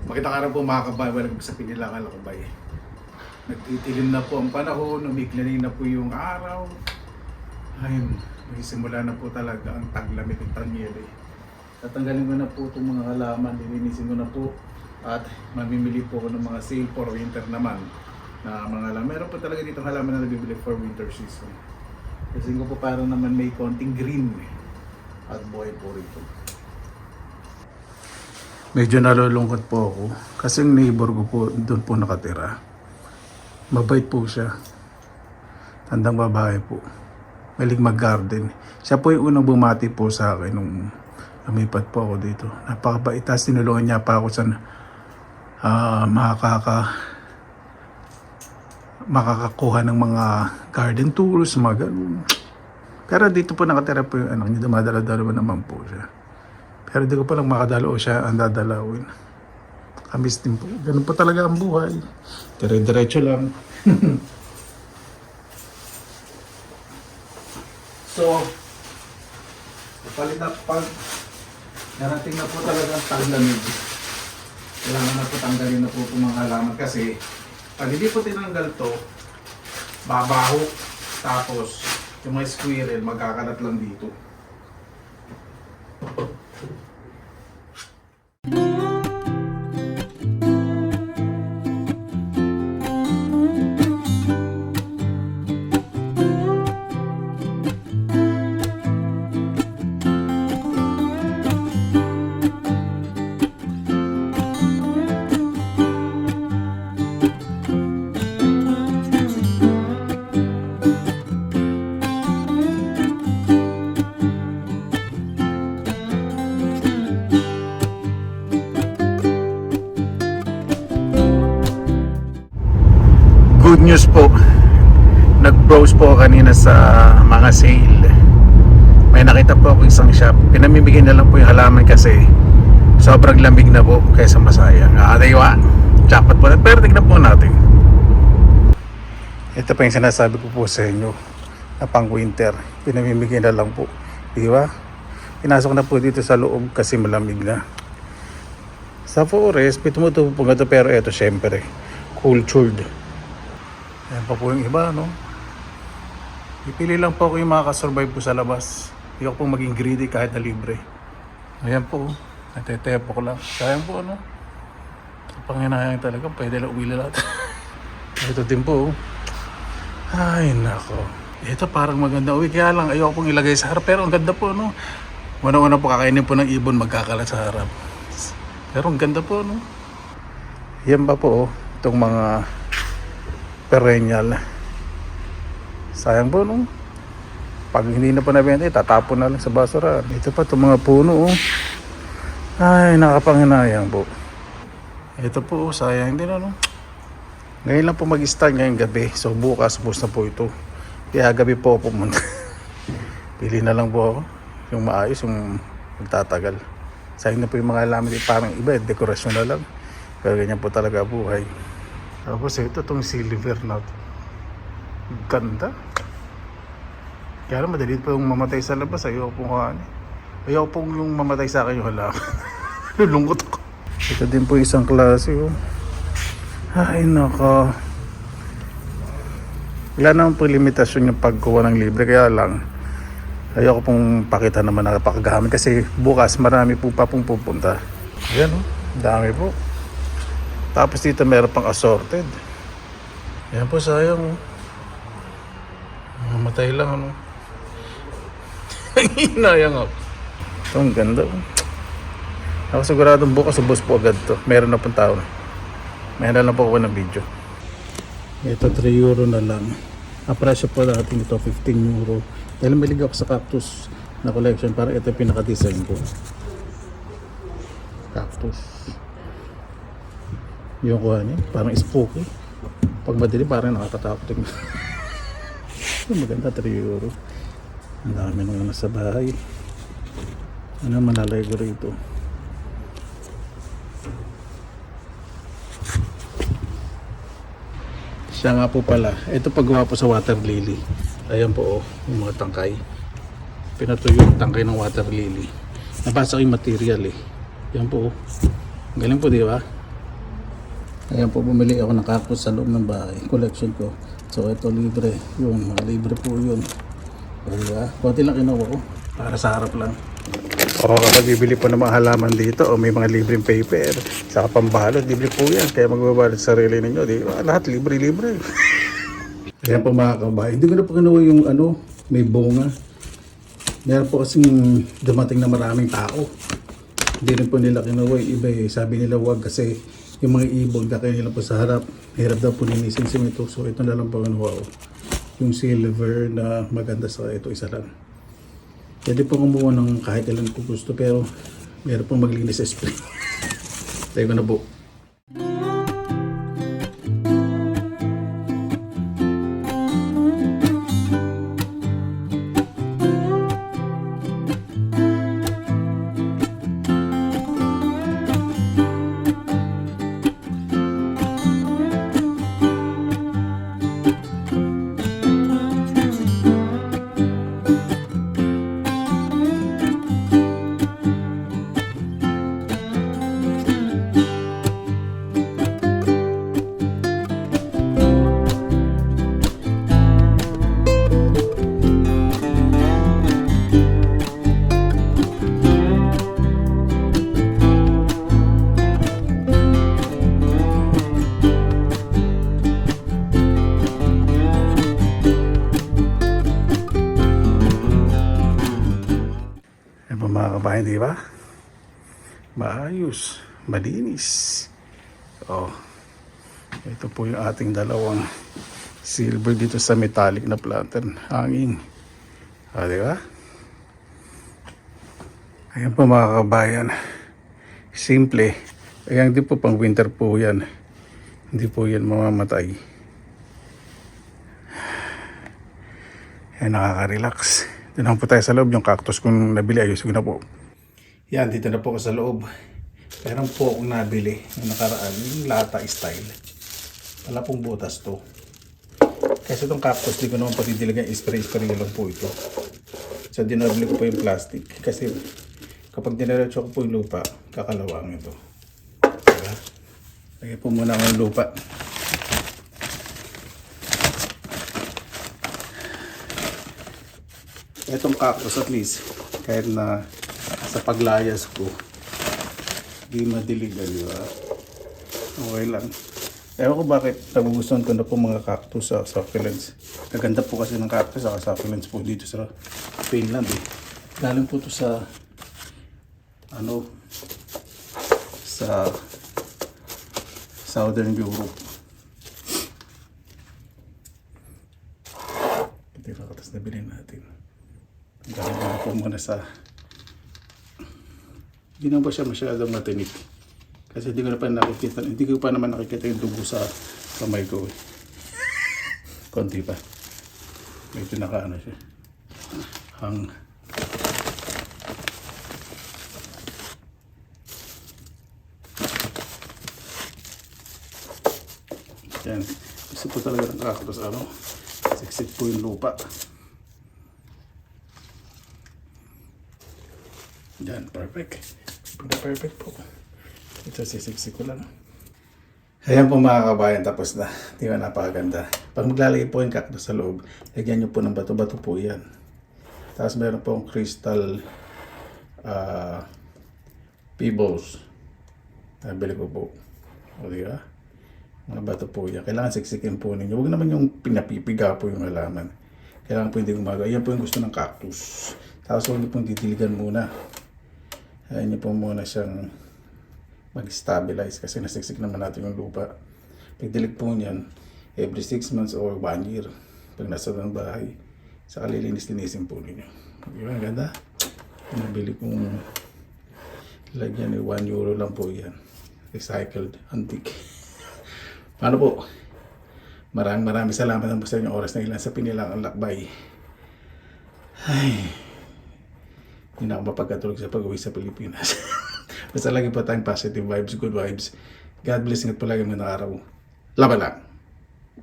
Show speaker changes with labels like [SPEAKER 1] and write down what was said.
[SPEAKER 1] Makita ka rin po mga kabay, walang sa Pinilangan Lakabay. Nagtitilim na po ang panahon, umiklanin na po yung araw. Ayun, magsisimula na po talaga ang taglamig ng tanyere. Tatanggalin ko na po itong mga halaman, lilinisin ko na po. At mamimili po ako ng mga sale for winter naman na mga halaman. Meron po talaga dito halaman na nabibili for winter season. Kasi ko po para naman may konting green at buhay po rito. Medyo nalulungkot po ako kasi yung neighbor ko po doon po nakatira. Mabait po siya. Tandang babae po. Malig mag-garden. Siya po yung unang bumati po sa akin nung lumipat po ako dito. Napakabait. Tapos tinulungan niya pa ako sa makakakuha ng mga garden tools, mga ganun. Pero dito po nakatira po yung anak niya. Dumadala-dalawa naman po siya. Pero di ko palang makadalo o siya ang dadalawin. Kamis din po. Ganun po talaga ang buhay. Dire-diretso lang. So, pag narating na po talaga ang taglamig. Kailangan na po tanggalin na po itong mga halaman kasi pag hindi po tinanggal to, babaho. Tapos, yung mga squirrel magkakalat lang dito. Good news po. Nag-browse po kanina sa mga sale. May nakita po ako isang shop. Pinamimigay na lang po yung halaman kasi sobrang lamig na po kaysa masayang. Diba? Jackpot po na. Pero tignan po natin. Ito pa yung sinasabi ko po sa inyo na pang winter. Pinamimigay na lang po. Diba? Pinasok na po dito sa loob kasi malamig na. Sa forest, tumutubo po nga ito pero ito syempre cultured. Ayan pa po yung iba, no? Ipili lang po ako yung makakasurvive po sa labas. Hindi ako po maging greedy kahit na libre. Ayan po, natetepo ko lang. Sayang po, ano? Panginayang talaga, pwede lang uwi lahat. Ito din po. Ay, nako. Ito parang maganda uwi. Kaya lang, ayoko pong ilagay sa harap. Pero ang ganda po, no? Una-una po kakainin po ng ibon, magkakalat sa harap. Pero ang ganda po, no? Yan pa po, itong mga perennial. Sayang po, no? Pag hindi na po nabenta, tatapon na lang sa basura. Ito pa itong mga puno, oh. Ay, nakapanginayang po. Ito po, sayang din, ano? Ngayon lang po mag-start ngayong gabi. So bukas, bus na po ito. Kaya gabi po ako pumunta. Pili na lang po ako. Yung maayos, yung magtatagal. Sayang na po yung mga alaman. Parang iba, dekorasyon na lang. Pero ganyan po talaga buhay. Tapos ito, itong silver na ganda. Kaya lang madali po yung mamatay sa labas. Ayaw pong kaani. Ayaw pong yung mamatay sa akin yung halaman. Lulungkot ako. Ito din po isang klase, oh. Ay nako. Wala naman po limitasyon yung pagkuha ng libre. Kaya lang ayaw ko pong pakita naman na napakagamit. Kasi bukas marami po pa pong pupunta. Ayan, oh. Dami po. Tapos dito meron pang assorted. Yan po, sayang, oh. Mamatay lang, ano. Hinayang ako. Ito ang ganda, oh. Ako siguradong bukas ubos po agad to. Meron na pong tao. Meron na po ako ng video. Ito 3 euro na lang. Ang presyo po natin ito 15 euro. Dahil malig ako sa cactus na collection. Parang ito yung pinaka-design ko. Cactus. Yung kuha niya, parang spooky. Pag madali, parang nakakatakot. Maganda, 3 euro. Ang dami nang nasa bahay. Ano malalay ko rito? Siya nga po pala. Ito paggawa po sa water lily. Ayan po, oh, yung mga tangkay. Pinatuyo yung tangkay ng water lily. Nabasa ko yung material, eh. Yan po, oh. Galing po, di ba? Ayan po, bumili ako ng cactus sa loob ng bahay. Collection ko. So ito libre. Yun, mga libre po yun. O diba? Konti lang kinuha ko. Para sa harap lang. O kapag bibili po ng mga halaman dito o may mga libreng paper, saka pambalot, libre po yan. Kaya magbabalot sa sarili ninyo. Di ba? Lahat libre-libre. Ayan po mga kabahay. Hindi ko na po kinuha yung may bunga. Meron po kasing dumating na maraming tao. Hindi rin po nila kinuha. Iba sabi nila wag kasi yung mga ibon kakaya nila po sa harap. Hirap daw po linisin simento. So ito na lang po kinuha ko. Yung silver na maganda sa ito isa lang. Pwede po kumuha ng kahit ilan po gusto pero meron pong maglinis sa spray. Tayo ko na po. Mga kabayan, di ba? Maayos, malinis. Oh, ito po yung ating dalawang silver dito sa metallic na pattern. Hanging. Di ba? Ayan po mga kabayan. Simple. Ayan din po pang winter po yan. Hindi po yan mamamatay. Ayan, nakaka-relax. Doon po tayo sa loob. Yung cactus kung nabili, ayos ko na po. Yan, dito na po ako sa loob. Meron po akong nabili yung nakaraan, yung lata style. Wala pong butas to. Kasi itong cactus, di ko naman patidiligan, spray-spray lang po ito. So, dinabili ko po yung plastic. Kasi kapag dinaretso ko po yung lupa, kakalawang ito. Diba? Lagyan po muna ako yung lupa. Itong cactus at least, kahit na sa paglayas ko, di madiligan, di ba? Okay lang. Ewan ko bakit nagugustuhan ko na po mga cactus sa succulents. Naganda po kasi ng cactus sa succulents po dito sa Finland eh. Galing po to sa sa Southern Europe. Ito yung cactus na bilhin natin. Galing po muna sa hindi na ba siya masyadong matinik kasi hindi ko pa naman nakikita yung dugo sa kamay ko eh. Konti pa medyo nakaano siya hang yan. Gusto po talaga ng cactus siksik po yung lupa. Yan, perfect. Perfect po. Ito sisiksi ko lang. Ayan po mga kabayan, tapos na. Di ba napakaganda. Pag maglalagay po yung cactus sa loob, lagyan nyo po ng bato-bato po yan. Tapos meron pong crystal pebbles. Nabili ko po. O di ba? Mga bato po yan. Kailangan siksikin po ninyo. Huwag naman yung pinapipiga po yung halaman. Kailangan po hindi gumagawa. Yan po yung gusto ng cactus. Tapos huwag nyo pong didiligan muna. Ayan nyo po muna siyang mag-stabilize kasi nasiksik naman natin yung lupa. Pagdilig po niyan, every 6 months or 1 year, pag nasa ng bahay, saka lilinis-linisin po ninyo. Diba, ganda? Nabili kong lagyan eh, 1 euro lang po yan. Recycled, antique. Paano po? Maraming salamat po sa inyong oras na ilan sa Pinilangang Lakbay. Ay, hindi na ako mapagkatulog sa pag-uwi sa Pilipinas. Basta lagi po tayong positive vibes, good vibes. God bless, ingat po lagi mga araw. Laban lang!